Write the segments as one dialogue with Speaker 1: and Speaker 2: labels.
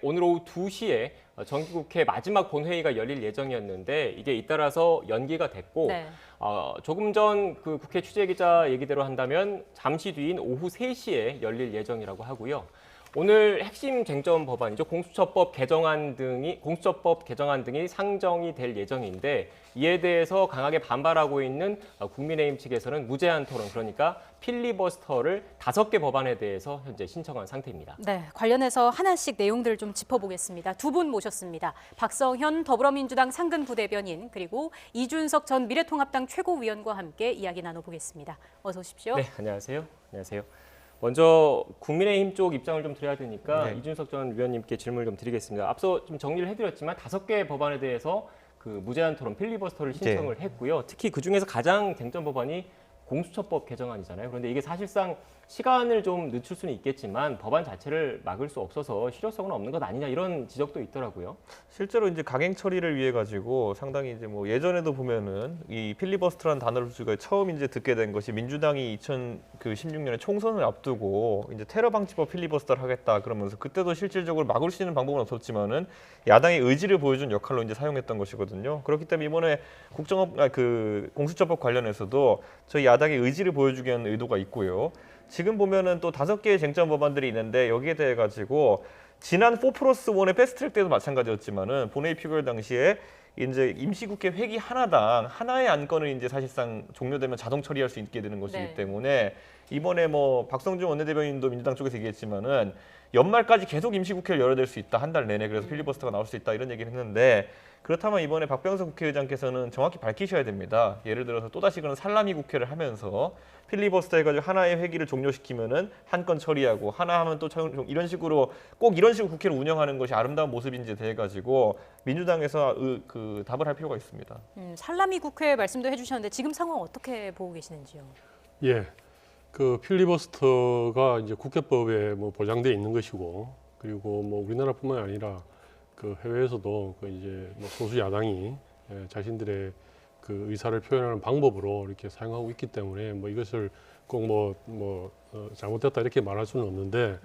Speaker 1: 오늘 오후 2시에 정기국회 마지막 본회의가 열릴 예정이었는데 이게 잇따라서 연기가 됐고
Speaker 2: 네.
Speaker 1: 조금 전 그 국회 취재기자 얘기대로 한다면 잠시 뒤인 오후 3시에 열릴 예정이라고 하고요. 오늘 핵심 쟁점 법안이죠. 공수처법 개정안 등이 상정이 될 예정인데 이에 대해서 강하게 반발하고 있는 국민의힘 측에서는 무제한 토론, 그러니까 필리버스터를 5개 법안에 대해서 현재 신청한 상태입니다.
Speaker 2: 네, 관련해서 하나씩 내용들을 좀 짚어보겠습니다. 두 분 모셨습니다. 박성현 더불어민주당 상근 부대변인 그리고 이준석 전 미래통합당 최고위원과 함께 이야기 나눠보겠습니다. 어서 오십시오.
Speaker 1: 네, 안녕하세요. 안녕하세요. 먼저 국민의힘 쪽 입장을 좀 드려야 되니까 이준석 전 위원님께 질문을 좀 드리겠습니다. 앞서 좀 정리를 해드렸지만 5개 법안에 대해서 그 무제한 토론 필리버스터를 신청을 했고요. 특히 그중에서 가장 쟁점 법안이 공수처법 개정안이잖아요. 그런데 이게 사실상 시간을 좀 늦출 수는 있겠지만 법안 자체를 막을 수 없어서 실효성은 없는 것 아니냐 이런 지적도 있더라고요.
Speaker 3: 실제로 이제 강행 처리를 위해 가지고 상당히 이제 뭐 예전에도 보면은 이 필리버스터라는 단어를 우리가 처음 이제 듣게 된 것이 민주당이 2016년에 총선을 앞두고 이제 테러 방지법 필리버스터를 하겠다 그러면서 그때도 실질적으로 막을 수 있는 방법은 없었지만은 야당의 의지를 보여준 역할로 이제 사용했던 것이거든요. 그렇기 때문에 이번에 공수처법 관련해서도 저희 야당의 의지를 보여주기 위한 의도가 있고요. 지금 보면은 또 5개의 쟁점 법안들이 있는데 여기에 대해 가지고 지난 4+1의 패스트트랙 때도 마찬가지였지만은 본회의 표결 당시에 이제 임시국회 회기 하나당 하나의 안건을 이제 사실상 종료되면 자동 처리할 수 있게 되는 것이기 때문에 이번에 뭐 박성중 원내대변인도 민주당 쪽에서 얘기했지만은 연말까지 계속 임시국회를 열어야 수 있다, 한 달 내내. 그래서 필리버스터가 나올 수 있다 이런 얘기를 했는데 그렇다면 이번에 박병석 국회의장께서는 정확히 밝히셔야 됩니다. 예를 들어서 또다시 그런 살라미 국회를 하면서 필리버스터 해가지고 하나의 회기를 종료시키면은 한 건 처리하고 하나 하면 또 이런 식으로 꼭 이런 식으로 국회를 운영하는 것이 아름다운 모습인지 돼가지고 민주당에서 그 답을 할 필요가 있습니다.
Speaker 2: 살라미 국회 말씀도 해주셨는데 지금 상황 어떻게 보고 계시는지요?
Speaker 4: 예, 그 필리버스터가 이제 국회법에 뭐 보장돼 있는 것이고 그리고 뭐 우리나라뿐만 아니라 그 해외에서도 그 이제 뭐 소수 야당이 자신들의 그 의사를 표현하는 방법으로 이렇게 사용하고 있기 때문에 뭐 이것을 꼭 잘못됐다 이렇게 말할 수는 없는데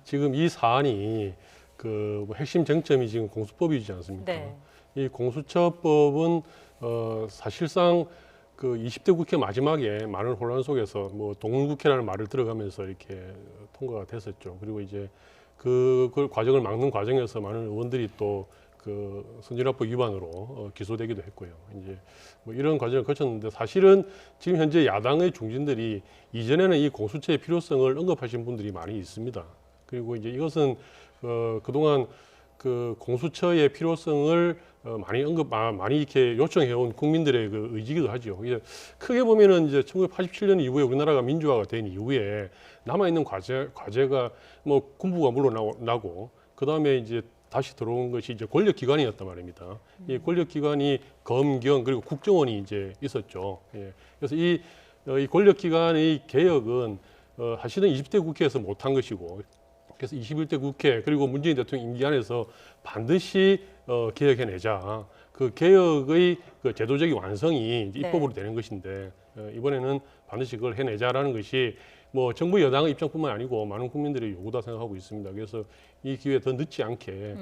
Speaker 4: 지금 이 사안이 그뭐 핵심 쟁점이 지금 공수법이지 않습니까?
Speaker 2: 네.
Speaker 4: 이 공수처법은 사실상 그 20대 국회 마지막에 많은 혼란 속에서 뭐 동물국회라는 말을 들어가면서 이렇게 통과가 됐었죠. 그리고 이제 그걸 과정을 막는 과정에서 많은 의원들이 또 그 선진화법 위반으로 기소되기도 했고요. 이제 뭐 이런 과정을 거쳤는데 사실은 지금 현재 야당의 중진들이 이전에는 이 공수처의 필요성을 언급하신 분들이 많이 있습니다. 그리고 이제 이것은 그동안 그 공수처의 필요성을 많이 이렇게 요청해온 국민들의 그 의지기도 하죠. 이제 크게 보면은 이제 1987년 이후에 우리나라가 민주화가 된 이후에 남아 있는 과제가 뭐 군부가 물러나고 그 다음에 이제 다시 들어온 것이 이제 권력기관이었단 말입니다. 이 권력기관이 검경 그리고 국정원이 이제 있었죠. 예. 그래서 이 권력기관의 개혁은 사실은 20대 국회에서 못한 것이고. 그래서 21대 국회 그리고 문재인 대통령 임기 안에서 반드시 개혁해내자. 그 개혁의 그 제도적인 완성이 이제 입법으로 되는 것인데 이번에는 반드시 그걸 해내자라는 것이 뭐 정부 여당의 입장뿐만 아니고 많은 국민들의 요구다 생각하고 있습니다. 그래서 이 기회에 더 늦지 않게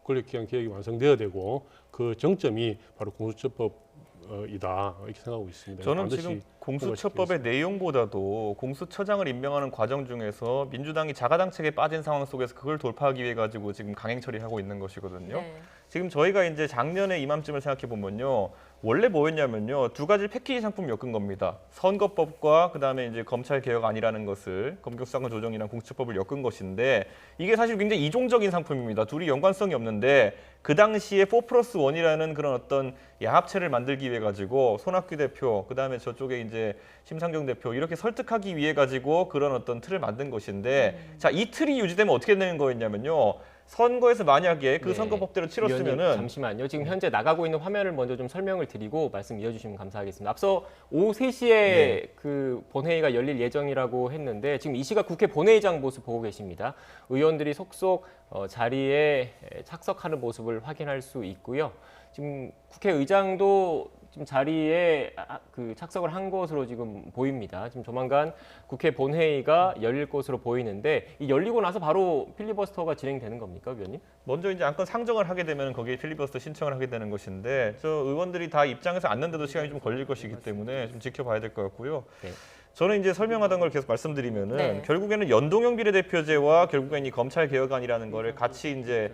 Speaker 4: 권력기관 개혁이 완성되어야 되고 그 정점이 바로 공수처법이다 이렇게 생각하고 있습니다.
Speaker 3: 저는 지금 공수처법의 내용보다도 공수처장을 임명하는 과정 중에서 민주당이 자가당착에 빠진 상황 속에서 그걸 돌파하기 위해 가지고 지금 강행 처리하고 있는 것이거든요. 지금 저희가 이제 작년에 이맘쯤을 생각해 보면요. 원래 뭐였냐면요. 2가지 패키지 상품을 엮은 겁니다. 선거법과 그다음에 이제 검찰 개혁 안이라는 것을 검경수사권 조정이랑 공수처법을 엮은 것인데 이게 사실 굉장히 이종적인 상품입니다. 둘이 연관성이 없는데 그 당시에 4+1이라는 그런 어떤 야합체를 만들기 위해 가지고 손학규 대표 그다음에 저쪽에 이제 심상정 대표 이렇게 설득하기 위해 가지고 그런 어떤 틀을 만든 것인데 자, 이 틀이 유지되면 어떻게 되는 거였냐면요. 선거에서 만약에 그 선거법대로 치렀으면은
Speaker 1: 잠시만요. 지금 현재 나가고 있는 화면을 먼저 좀 설명을 드리고 말씀 이어주시면 감사하겠습니다. 앞서 오후 3시에 그 본회의가 열릴 예정이라고 했는데 지금 이 시각 국회 본회의장 모습 보고 계십니다. 의원들이 속속 자리에 착석하는 모습을 확인할 수 있고요. 지금 국회의장도 지금 자리에 그 착석을 한 것으로 지금 보입니다. 지금 조만간 국회 본회의가 열릴 것으로 보이는데 이 열리고 나서 바로 필리버스터가 진행되는 겁니까, 위원님?
Speaker 3: 먼저 이제 안건 상정을 하게 되면 거기에 필리버스터 신청을 하게 되는 것인데 저 의원들이 다 입장에서 앉는데도 시간이 좀 걸릴 것이기 때문에 좀 지켜봐야 될 것 같고요.
Speaker 1: 네.
Speaker 3: 저는 이제 설명하던 걸 계속 말씀드리면은
Speaker 2: 네.
Speaker 3: 결국에는 연동형 비례대표제와 결국엔 이 검찰 개혁안이라는 거를 같이 이제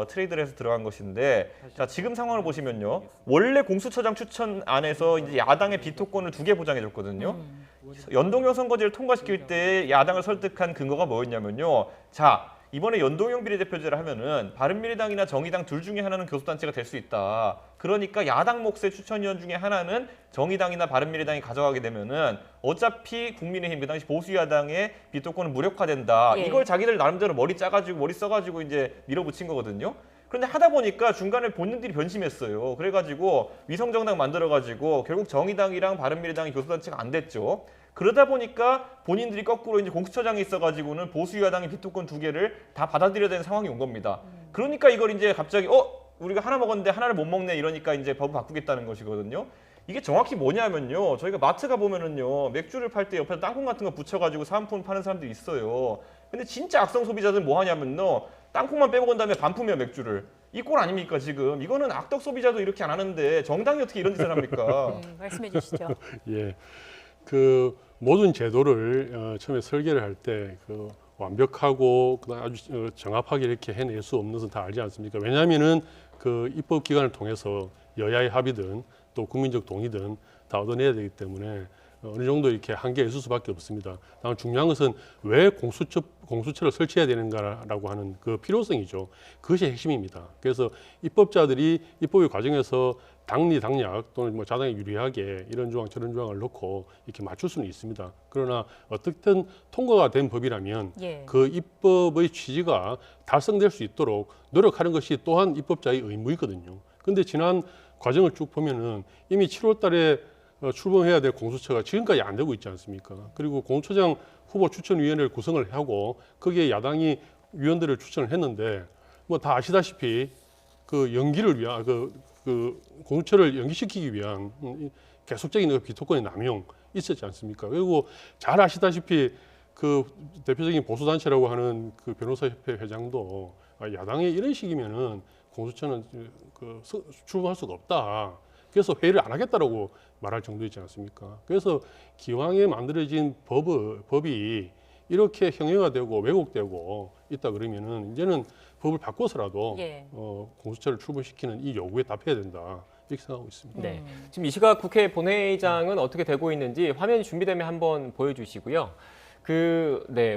Speaker 3: 트레이드를 해서 들어간 것인데 자 지금 상황을 보시면요 원래 공수처장 추천안에서 이제 야당의 비토권을 2개 보장해줬거든요. 연동형 선거제를 통과시킬 때 야당을 설득한 근거가 뭐였냐면요. 자 이번에 연동형 비례대표제를 하면은 바른미래당이나 정의당 둘 중에 하나는 교섭단체가 될 수 있다. 그러니까 야당 몫의 추천위원 중에 하나는 정의당이나 바른미래당이 가져가게 되면은 어차피 국민의힘 그 당시 보수야당의 비토권은 무력화된다.
Speaker 2: 예.
Speaker 3: 이걸 자기들 나름대로 머리 써가지고 이제 밀어붙인 거거든요. 그런데 하다 보니까 중간에 본인들이 변심했어요. 그래가지고 위성정당 만들어가지고 결국 정의당이랑 바른미래당이 교섭단체가 안 됐죠. 그러다 보니까 본인들이 거꾸로 이제 공수처장에 있어가지고는 보수야당의 비토권 2개를 다 받아들여야 되는 상황이 온 겁니다. 그러니까 이걸 이제 갑자기 우리가 하나 먹었는데 하나를 못 먹네 이러니까 이제 법을 바꾸겠다는 것이거든요. 이게 정확히 뭐냐면요. 저희가 마트 가 보면은요 맥주를 팔 때 옆에 땅콩 같은 거 붙여가지고 사은품 파는 사람들이 있어요. 근데 진짜 악성 소비자들 뭐 하냐면요 땅콩만 빼먹은 다음에 반품해요 맥주를. 이 꼴 아닙니까 지금? 이거는 악덕 소비자도 이렇게 안 하는데 정당이 어떻게 이런 짓을 합니까?
Speaker 2: 말씀해 주시죠.
Speaker 4: 예, 그 모든 제도를 처음에 설계를 할 때 그 완벽하고 그다음 아주 정합하게 이렇게 해낼 수 없는 것은 다 알지 않습니까? 왜냐하면은 그 입법 기관을 통해서 여야의 합의든 또 국민적 동의든 다 얻어내야 되기 때문에 어느 정도 이렇게 한계가 있을 수밖에 없습니다. 다만 중요한 것은 왜 공수처를 설치해야 되는가라고 하는 그 필요성이죠. 그것이 핵심입니다. 그래서 입법자들이 입법의 과정에서 당리당략 또는 뭐 자당에 유리하게 이런 조항 저런 조항을 넣고 이렇게 맞출 수는 있습니다. 그러나 어떻든 통과가 된 법이라면
Speaker 2: 예.
Speaker 4: 그 입법의 취지가 달성될 수 있도록 노력하는 것이 또한 입법자의 의무이거든요. 그런데 지난 과정을 쭉 보면은 이미 7월 달에 출범해야 될 공수처가 지금까지 안 되고 있지 않습니까? 그리고 공수처장 후보 추천위원회를 구성을 하고 거기에 야당이 위원들을 추천을 했는데 뭐 다 아시다시피 그 연기를 위한 그 공수처를 연기시키기 위한 계속적인 그 비토권의 남용 있었지 않습니까? 그리고 잘 아시다시피 그 대표적인 보수단체라고 하는 그 변호사협회 회장도 야당의 이런 식이면은 공수처는 출범할 수가 없다. 그래서 회의를 안 하겠다라고 말할 정도이지 않습니까? 그래서 기왕에 만들어진 법이 이렇게 형해화되고 왜곡되고 있다 그러면은 이제는 법을 바꿔서라도
Speaker 2: 예.
Speaker 4: 공수처를 출범시키는 이 요구에 답해야 된다. 이렇게 생각하고 있습니다.
Speaker 1: 네. 지금 이 시각 국회 본회의장은 어떻게 되고 있는지 화면이 준비되면 한번 보여주시고요.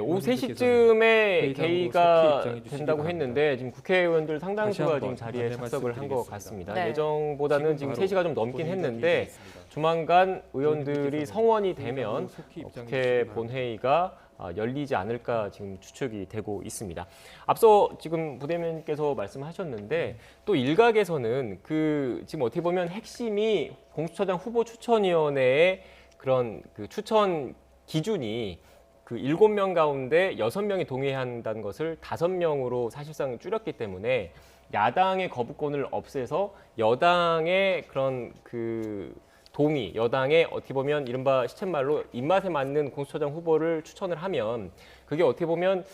Speaker 1: 오후 3시쯤에 개의가 된다고 했는데 지금 국회의원들 상당수가 지금 자리에 착석을 한 것 같습니다.
Speaker 2: 네.
Speaker 1: 예정보다는 지금 3시가 좀 넘긴 했는데 조만간 의원들이 성원이 되면 국회 본회의가 열리지 않을까 지금 추측이 되고 있습니다. 앞서 지금 부대변인께서 말씀하셨는데 또 일각에서는 지금 어떻게 보면 핵심이 공수처장 후보 추천위원회의 그런 그 추천 기준이 그 7명 가운데 6명이 동의한다는 것을 5명으로 사실상 줄였기 때문에 야당의 거부권을 없애서 여당의 그런 동의, 여당의 어떻게 보면 이른바 시쳇말로 입맛에 맞는 공수처장 후보를 추천을 하면 그게 어떻게 보면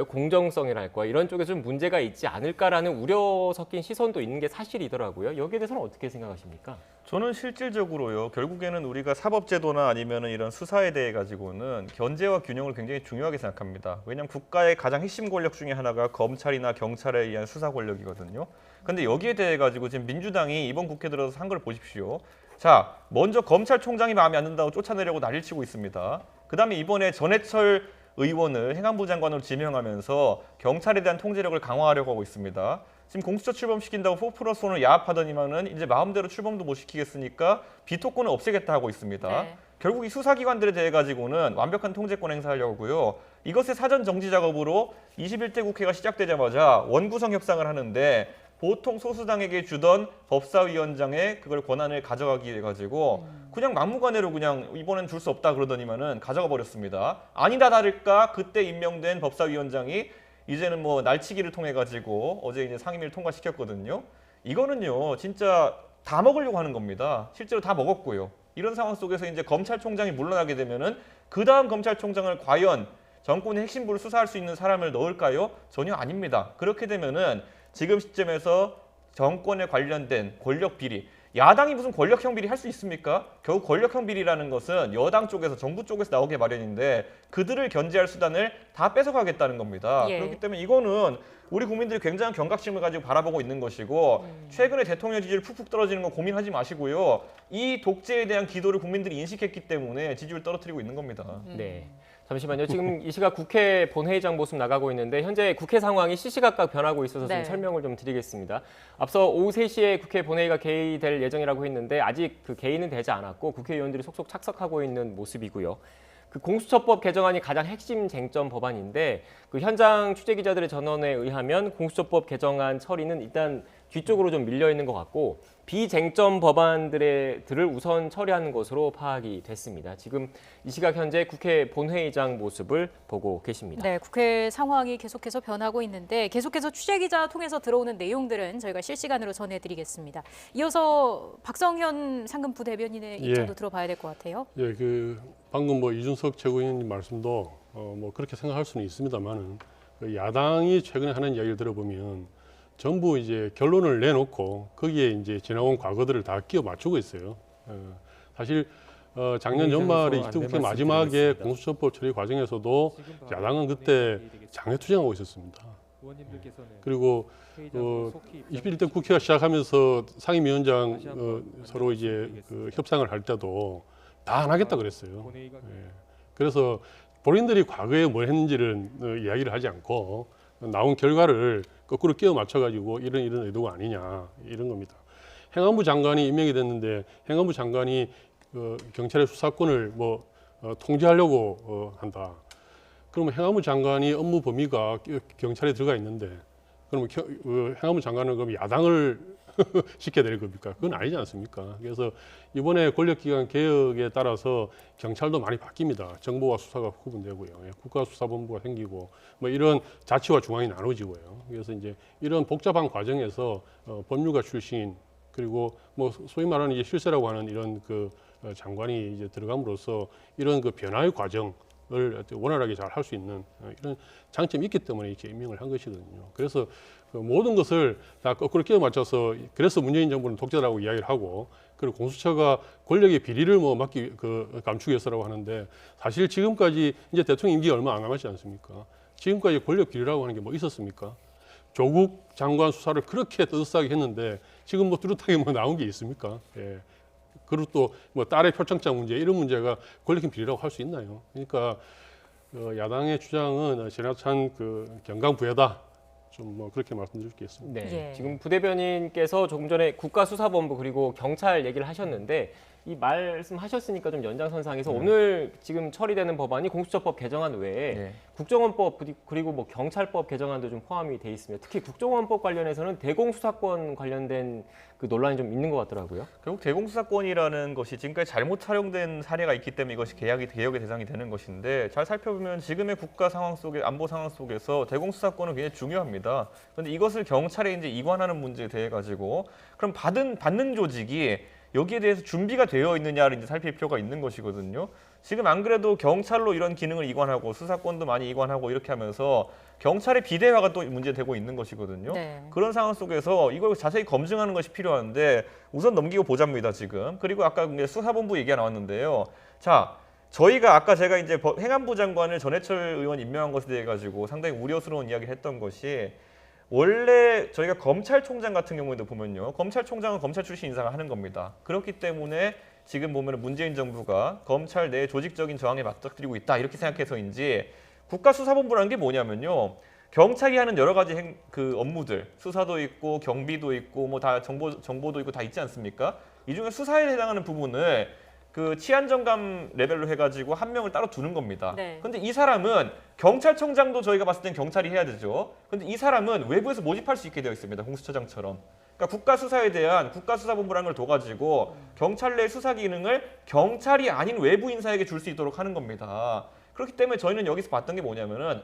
Speaker 1: 공정성이랄까 이런 쪽에 좀 문제가 있지 않을까라는 우려 섞인 시선도 있는 게 사실이더라고요. 여기에 대해서는 어떻게 생각하십니까?
Speaker 3: 저는 실질적으로요. 결국에는 우리가 사법제도나 아니면은 이런 수사에 대해 가지고는 견제와 균형을 굉장히 중요하게 생각합니다. 왜냐하면 국가의 가장 핵심 권력 중에 하나가 검찰이나 경찰에 의한 수사 권력이거든요. 근데 여기에 대해 가지고 지금 민주당이 이번 국회 들어서 한 걸 보십시오. 자, 먼저 검찰총장이 마음에 안 든다고 쫓아내려고 난리를 치고 있습니다. 그다음에 이번에 전해철 의원을 행안부 장관으로 지명하면서 경찰에 대한 통제력을 강화하려고 하고 있습니다. 지금 공수처 출범시킨다고 4+1을 야합하더니만은 이제 마음대로 출범도 못 시키겠으니까 비토권을 없애겠다 하고 있습니다.
Speaker 2: 네.
Speaker 3: 결국 이 수사기관들에 대해 가지고는 완벽한 통제권 행사하려고 하고요. 이것의 사전 정지 작업으로 21대 국회가 시작되자마자 원구성 협상을 하는데 보통 소수당에게 주던 법사위원장의 그걸 권한을 가져가기 위해 가지고 그냥 막무가내로 그냥 이번엔 줄 수 없다 그러더니만은 가져가 버렸습니다. 아니다 다를까 그때 임명된 법사위원장이 이제는 뭐 날치기를 통해 가지고 어제 이제 상임위를 통과시켰거든요. 이거는요 진짜 다 먹으려고 하는 겁니다. 실제로 다 먹었고요. 이런 상황 속에서 이제 검찰총장이 물러나게 되면은 그 다음 검찰총장을 과연 정권의 핵심부를 수사할 수 있는 사람을 넣을까요? 전혀 아닙니다. 그렇게 되면은 지금 시점에서 정권에 관련된 권력 비리, 야당이 무슨 권력형 비리 할 수 있습니까? 결국 권력형 비리라는 것은 여당 쪽에서 정부 쪽에서 나오게 마련인데 그들을 견제할 수단을 다 뺏어가겠다는 겁니다.
Speaker 2: 예.
Speaker 3: 그렇기 때문에 이거는 우리 국민들이 굉장한 경각심을 가지고 바라보고 있는 것이고 최근에 대통령 지지율 푹푹 떨어지는 거 고민하지 마시고요. 이 독재에 대한 기도를 국민들이 인식했기 때문에 지지율 떨어뜨리고 있는 겁니다.
Speaker 1: 네. 잠시만요. 지금 이 시각 국회 본회의장 모습 나가고 있는데 현재 국회 상황이 시시각각 변하고 있어서 좀
Speaker 2: 네.
Speaker 1: 설명을 좀 드리겠습니다. 앞서 오후 3시에 국회 본회의가 개의될 예정이라고 했는데 아직 그 개의는 되지 않았고 국회의원들이 속속 착석하고 있는 모습이고요. 그 공수처법 개정안이 가장 핵심 쟁점 법안인데 그 현장 취재 기자들의 전원에 의하면 공수처법 개정안 처리는 일단 뒤쪽으로 좀 밀려 있는 것 같고 비쟁점 법안들을 우선 처리하는 것으로 파악이 됐습니다. 지금 이 시각 현재 국회 본회의장 모습을 보고 계십니다.
Speaker 2: 네, 국회 상황이 계속해서 변하고 있는데 계속해서 취재 기자 통해서 들어오는 내용들은 저희가 실시간으로 전해드리겠습니다. 이어서 박성현 상근 부대변인의 입장도 들어봐야 될 것 같아요.
Speaker 4: 예, 그 방금 뭐 이준석 최고위원님 말씀도 뭐 그렇게 생각할 수는 있습니다만은 그 야당이 최근에 하는 이야기를 들어보면 전부 이제 결론을 내놓고 거기에 이제 지나온 과거들을 다 끼워 맞추고 있어요. 사실 작년 연말에 20대 국회 마지막에 공수처법 처리 과정에서도 야당은 그때 장외투쟁하고 있었습니다. 그리고 21대 국회가 시작하면서 상임위원장 서로 이제 그 협상을 할 때도 다 안 하겠다 그랬어요. 예. 그래서 본인들이 과거에 뭘 했는지를 이야기를 하지 않고 나온 결과를 거꾸로 끼워 맞춰가지고 이런 의도가 아니냐 이런 겁니다. 행안부 장관이 임명이 됐는데 행안부 장관이 경찰의 수사권을 통제하려고 한다. 그러면 행안부 장관이 업무 범위가 경찰에 들어가 있는데 그러면 행안부 장관은 그럼 야당을 시켜야 될 겁니까? 그건 아니지 않습니까? 그래서 이번에 권력기관 개혁에 따라서 경찰도 많이 바뀝니다. 정보와 수사가 구분되고요. 국가수사본부가 생기고 뭐 이런 자치와 중앙이 나눠지고요. 그래서 이제 이런 복잡한 과정에서 법률가 출신 그리고 뭐 소위 말하는 이제 실세라고 하는 이런 그 장관이 이제 들어감으로써 이런 그 변화의 과정을 원활하게 잘 할 수 있는 이런 장점이 있기 때문에 이렇게 임명을 한 것이거든요. 그래서 그 모든 것을 다 거꾸로 끼워 맞춰서 그래서 문재인 정부는 독재라고 이야기를 하고 그리고 공수처가 권력의 비리를 감추기 위해서라고 하는데 사실 지금까지 이제 대통령 임기가 얼마 안 남았지 않습니까? 지금까지 권력 비리라고 하는 게 뭐 있었습니까? 조국 장관 수사를 그렇게 뜨뜻하게 했는데 지금 뭐 뚜렷하게 뭐 나온 게 있습니까? 예. 그리고 또 뭐 딸의 표창장 문제 이런 문제가 권력형 비리라고 할 수 있나요? 그러니까 야당의 주장은 지나친 그 경강부회다. 좀 뭐 그렇게 말씀드릴 게 있습니다.
Speaker 1: 네,
Speaker 2: 예.
Speaker 1: 지금 부대변인께서 조금 전에 국가수사본부 그리고 경찰 얘기를 하셨는데 이 말씀하셨으니까 좀 연장선상에서 오늘 지금 처리되는 법안이 공수처법 개정안 외에 국정원법 그리고 뭐 경찰법 개정안도 좀 포함이 돼 있습니다. 특히 국정원법 관련해서는 대공수사권 관련된 그 논란이 좀 있는 것 같더라고요.
Speaker 3: 결국 대공수사권이라는 것이 지금까지 잘못 활용된 사례가 있기 때문에 이것이 개혁의 대상이 되는 것인데 잘 살펴보면 지금의 국가 상황 속에 안보 상황 속에서 대공수사권은 굉장히 중요합니다. 그런데 이것을 경찰에 이제 이관하는 문제에 대해 가지고 그럼 받는 조직이 여기에 대해서 준비가 되어 있느냐를 이제 살필 필요가 있는 것이거든요. 지금 안 그래도 경찰로 이런 기능을 이관하고 수사권도 많이 이관하고 이렇게 하면서 경찰의 비대화가 또 문제되고 있는 것이거든요.
Speaker 2: 네.
Speaker 3: 그런 상황 속에서 이걸 자세히 검증하는 것이 필요한데 우선 넘기고 보자입니다, 지금. 그리고 아까 수사본부 얘기가 나왔는데요. 자, 저희가 아까 제가 이제 행안부 장관을 전해철 의원 임명한 것에 대해 가지고 상당히 우려스러운 이야기를 했던 것이 원래 저희가 검찰총장 같은 경우에도 보면요. 검찰총장은 검찰 출신 인사가 하는 겁니다. 그렇기 때문에 지금 보면 문재인 정부가 검찰 내 조직적인 저항에 맞닥뜨리고 있다 이렇게 생각해서인지 국가수사본부라는 게 뭐냐면요. 경찰이 하는 여러 가지 그 업무들, 수사도 있고 경비도 있고 뭐 다 정보도 있고 다 있지 않습니까? 이 중에 수사에 해당하는 부분을 그 치안정감 레벨로 해가지고 한 명을 따로 두는 겁니다.
Speaker 2: 네.
Speaker 3: 근데 이 사람은 경찰청장도 저희가 봤을 땐 경찰이 해야 되죠. 근데 이 사람은 외부에서 모집할 수 있게 되어 있습니다. 공수처장처럼. 그러니까 국가수사에 대한 국가수사본부라는 걸 둬가지고 경찰 내 수사 기능을 경찰이 아닌 외부 인사에게 줄 수 있도록 하는 겁니다. 그렇기 때문에 저희는 여기서 봤던 게 뭐냐면은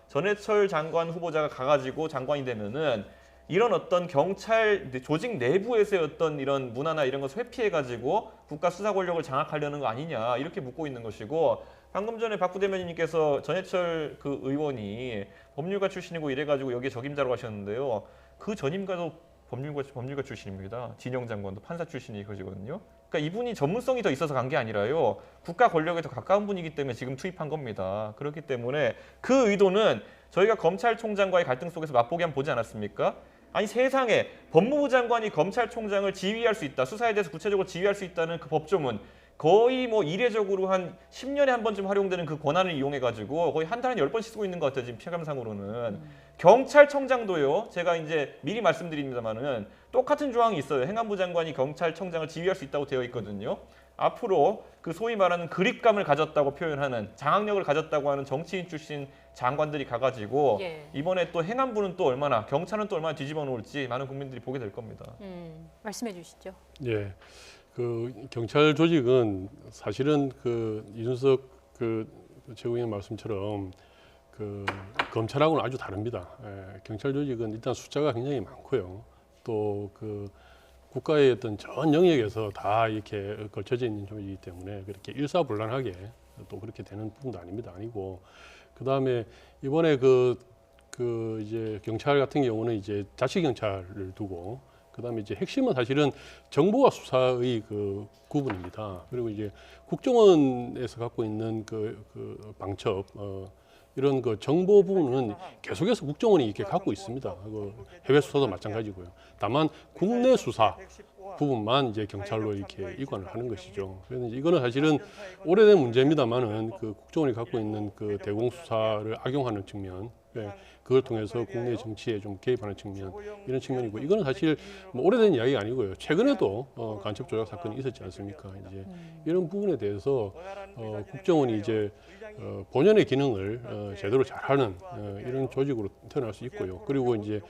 Speaker 3: 전해철 장관 후보자가 가가지고 장관이 되면은 이런 어떤 경찰 조직 내부에서의 어떤 이런 문화나 이런 것을 회피해가지고 국가 수사 권력을 장악하려는 거 아니냐 이렇게 묻고 있는 것이고 방금 전에 박 부대변인님께서 전해철 그 의원이 법률가 출신이고 이래가지고 여기에 적임자로 가셨는데요. 그 전임가도 법률가 출신입니다. 진영 장관도 판사 출신이거든요. 그러니까 이분이 전문성이 더 있어서 간 게 아니라요. 국가 권력에 더 가까운 분이기 때문에 지금 투입한 겁니다. 그렇기 때문에 그 의도는 저희가 검찰총장과의 갈등 속에서 맛보기 한번 보지 않았습니까? 아니 세상에 법무부 장관이 검찰총장을 지휘할 수 있다. 수사에 대해서 구체적으로 지휘할 수 있다는 그 법조문 거의 뭐 이례적으로 한 10년에 한 번쯤 활용되는 그 권한을 이용해가지고 거의 한 달에 10번씩 쓰고 있는 것 같아요. 지금 피감상으로는. 경찰청장도요. 제가 이제 미리 말씀드립니다만은 똑같은 조항이 있어요. 행안부 장관이 경찰청장을 지휘할 수 있다고 되어 있거든요. 앞으로 그 소위 말하는 그립감을 가졌다고 표현하는 장악력을 가졌다고 하는 정치인 출신 장관들이 가가지고
Speaker 2: 예.
Speaker 3: 이번에 또 행안부는 또 얼마나 경찰은 또 얼마나 뒤집어 놓을지 많은 국민들이 보게 될 겁니다.
Speaker 2: 말씀해 주시죠.
Speaker 4: 예. 그 경찰 조직은 사실은 그 이준석 그 최고위원 말씀처럼 그 검찰하고는 아주 다릅니다. 예. 경찰 조직은 일단 숫자가 굉장히 많고요. 또 그 국가의 어떤 전 영역에서 다 이렇게 걸쳐져 있는 조직이기 때문에 그렇게 일사불란하게 또 그렇게 되는 부분도 아니고 그다음에 이번에 그 이제 경찰 같은 경우는 이제 자치 경찰을 두고 그다음에 이제 핵심은 사실은 정보와 수사의 그 구분입니다. 그리고 이제 국정원에서 갖고 있는 그 방첩 이런 그 정보 부분은 계속해서 국정원이 이렇게 갖고 있습니다. 그 해외 수사도 마찬가지고요. 다만 국내 수사 부분만 이제 경찰로 이렇게 이관을 하는 것이죠. 그래서 이거는 사실은 오래된 문제입니다만은 그 국정원이 갖고 있는 그 대공 수사를 악용하는 측면, 그걸 통해서 국내 정치에 좀 개입하는 측면 이런 측면이고 이거는 사실 뭐 오래된 이야기가 아니고요. 최근에도 간첩 조작 사건이 있었지 않습니까? 이제 이런 부분에 대해서 국정원이 이제 본연의 기능을 제대로 잘하는 이런 조직으로 태어날 수 있고요. 그리고 이제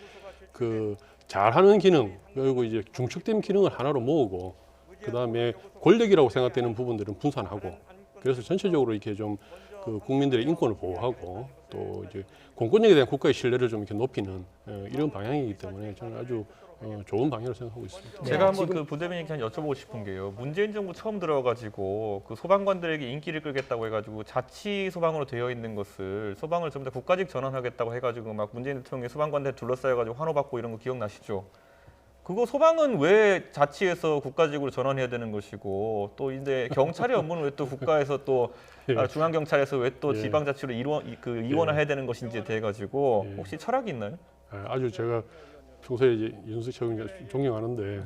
Speaker 4: 그 잘하는 기능 그리고 이제 중축된 기능을 하나로 모으고 그 다음에 권력이라고 생각되는 부분들은 분산하고 그래서 전체적으로 이렇게 좀 그 국민들의 인권을 보호하고 또 이제 공권력에 대한 국가의 신뢰를 좀 이렇게 높이는 이런 방향이기 때문에 저는 아주 좋은 방향으로 생각하고 있습니다.
Speaker 3: 제가 한번 그 부대변인께 여쭤보고 싶은 게요. 문재인 정부 처음 들어가지고 그 소방관들에게 인기를 끌겠다고 해가지고 자치 소방으로 되어 있는 것을 소방을 전부 다 국가직 전환하겠다고 해가지고 막 문재인 대통령이 소방관들 둘러싸여가지고 환호받고 이런 거 기억나시죠? 그거 소방은 왜 자치에서 국가직으로 전환해야 되는 것이고 또 이제 경찰의 업무는 왜 또 국가에서 또 중앙경찰에서 왜 또 지방자치로 이원화해야 되는 것인지에 대해 가지고 혹시 철학이 있나요?
Speaker 4: 아주 제가 평소에 이제 이준석 최고위원 존경하는데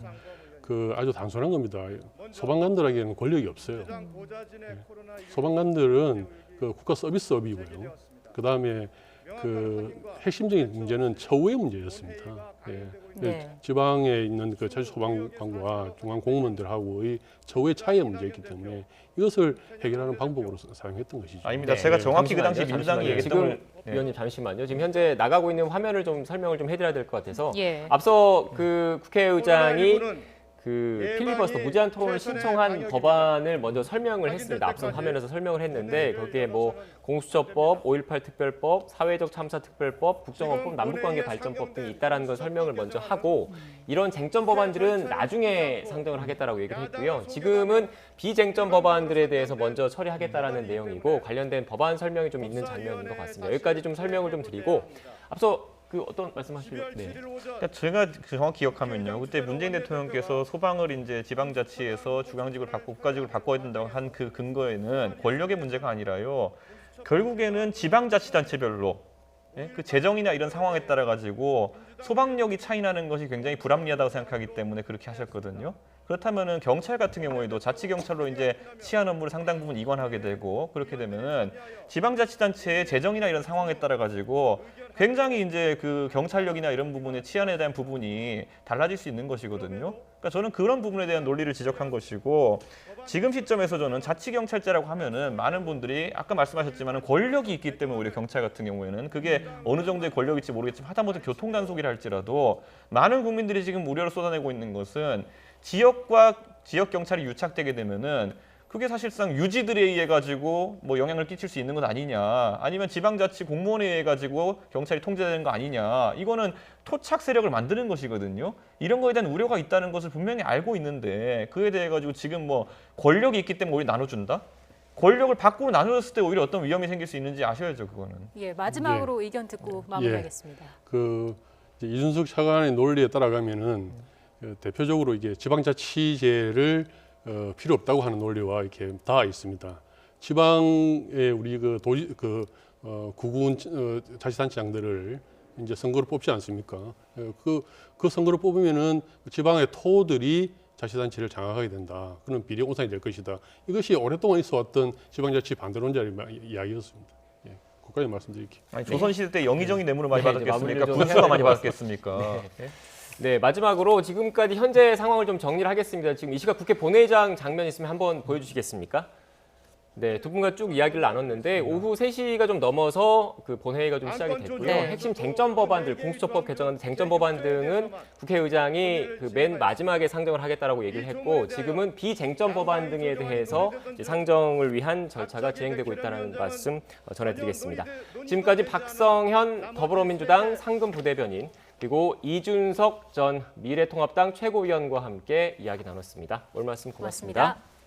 Speaker 4: 그 아주 단순한 겁니다. 소방관들에게는 권력이 없어요. 소방관들은 그 국가 서비스업이고요. 그 다음에 그 핵심적인 문제는 처우의 문제였습니다.
Speaker 2: 네.
Speaker 4: 지방에 있는 그 자치 소방관과 중앙 공무원들하고의 처우의 차이의 문제였기 때문에 이것을 해결하는 방법으로 사용했던 것이죠.
Speaker 3: 아닙니다. 제가 정확히 그 당시 민주당이 얘기했던
Speaker 1: 지금 위원님 잠시만요. 지금 현재 나가고 있는 화면을 좀 설명을 좀 해드려야 될 것 같아서
Speaker 2: 예.
Speaker 1: 앞서 그 국회의장이 그 필리버스터 무제한 토론을 신청한 법안을 먼저 설명을 했습니다. 앞선 화면에서 설명을 했는데 거기에 뭐 공수처법, 5.18 특별법, 사회적 참사 특별법, 국정원법, 남북관계 발전법 등이 있다라는 걸 설명을 먼저 하고 이런 쟁점 법안들은 나중에 상정을 하겠다라고 얘기를 했고요. 지금은 비쟁점 법안들에 대해서 먼저 처리하겠다라는 내용이고 관련된 법안 설명이 좀 있는 장면인 것 같습니다. 여기까지 좀 설명을 좀 드리고 앞서 그 어떤 말씀하시려고? 네.
Speaker 3: 그러니까 제가 정확히 기억하면요. 그때 문재인 대통령께서 소방을 이제 지방자치에서 중앙직을 바꾸고 국가직을 바꿔야 된다고 한 그 근거에는 권력의 문제가 아니라요. 결국에는 지방자치단체별로 그 재정이나 이런 상황에 따라 가지고 소방력이 차이 나는 것이 굉장히 불합리하다고 생각하기 때문에 그렇게 하셨거든요. 그렇다면은 경찰 같은 경우에도 자치경찰로 이제 치안 업무를 상당 부분 이관하게 되고 그렇게 되면은 지방자치단체의 재정이나 이런 상황에 따라 가지고 굉장히 이제 그 경찰력이나 이런 부분의 치안에 대한 부분이 달라질 수 있는 것이거든요. 그러니까 저는 그런 부분에 대한 논리를 지적한 것이고 지금 시점에서 저는 자치경찰제라고 하면은 많은 분들이 아까 말씀하셨지만은 권력이 있기 때문에 오히려 경찰 같은 경우에는 그게 어느 정도의 권력일지 모르겠지만 하다못해 교통단속이라 할지라도 많은 국민들이 지금 우려를 쏟아내고 있는 것은 지역 경찰이 유착되게 되면은 그게 사실상 유지들에 의해 가지고 뭐 영향을 끼칠 수 있는 건 아니냐, 아니면 지방자치 공무원에 의해 가지고 경찰이 통제되는 거 아니냐, 이거는 토착 세력을 만드는 것이거든요. 이런 거에 대한 우려가 있다는 것을 분명히 알고 있는데 그에 대해 가지고 지금 뭐 권력이 있기 때문에 우리 나눠준다? 권력을 밖으로 나눠줬을 때 오히려 어떤 위험이 생길 수 있는지 아셔야죠, 그거는.
Speaker 2: 예, 마지막으로 의견 듣고 마무리하겠습니다.
Speaker 4: 그 이제 이준석 차관의 논리에 따라가면은 대표적으로 이게 지방자치제를 필요 없다고 하는 논리와 이렇게 닿아 있습니다. 지방에 우리 구군 자치단체장들을 이제 선거로 뽑지 않습니까? 그 선거로 뽑으면은 지방의 토들이 자치단체를 장악하게 된다. 그런 비례 온상이 될 것이다. 이것이 오랫동안 있어왔던 지방자치 반대론자의 이야기였습니다. 예, 거기까지 말씀드릴게요.
Speaker 3: 아니, 조선시대 때 영의정이 뇌물을 많이
Speaker 1: 네,
Speaker 3: 받았겠습니까?
Speaker 1: 마무리를 좀
Speaker 3: 군수가
Speaker 1: 해야
Speaker 3: 많이
Speaker 1: 될것
Speaker 3: 받았겠습니까?
Speaker 1: 네, 마지막으로 지금까지 현재 상황을 좀 정리를 하겠습니다. 지금 이 시각 국회 본회의장 장면 있으면 한번 보여주시겠습니까? 네, 두 분과 쭉 이야기를 나눴는데 오후 3시가 좀 넘어서 그 본회의가 좀 시작이 됐고요.
Speaker 2: 네.
Speaker 1: 핵심 쟁점 법안들, 공수처법 개정안 쟁점 법안 등은 국회의장이 그 맨 마지막에 상정을 하겠다라고 얘기를 했고 지금은 비쟁점 법안 등에 대해서 이제 상정을 위한 절차가 진행되고 있다는 말씀 전해드리겠습니다. 지금까지 박성현 더불어민주당 상근 부대변인 그리고 이준석 전 미래통합당 최고위원과 함께 이야기 나눴습니다. 오늘 말씀 고맙습니다.
Speaker 2: 고맙습니다.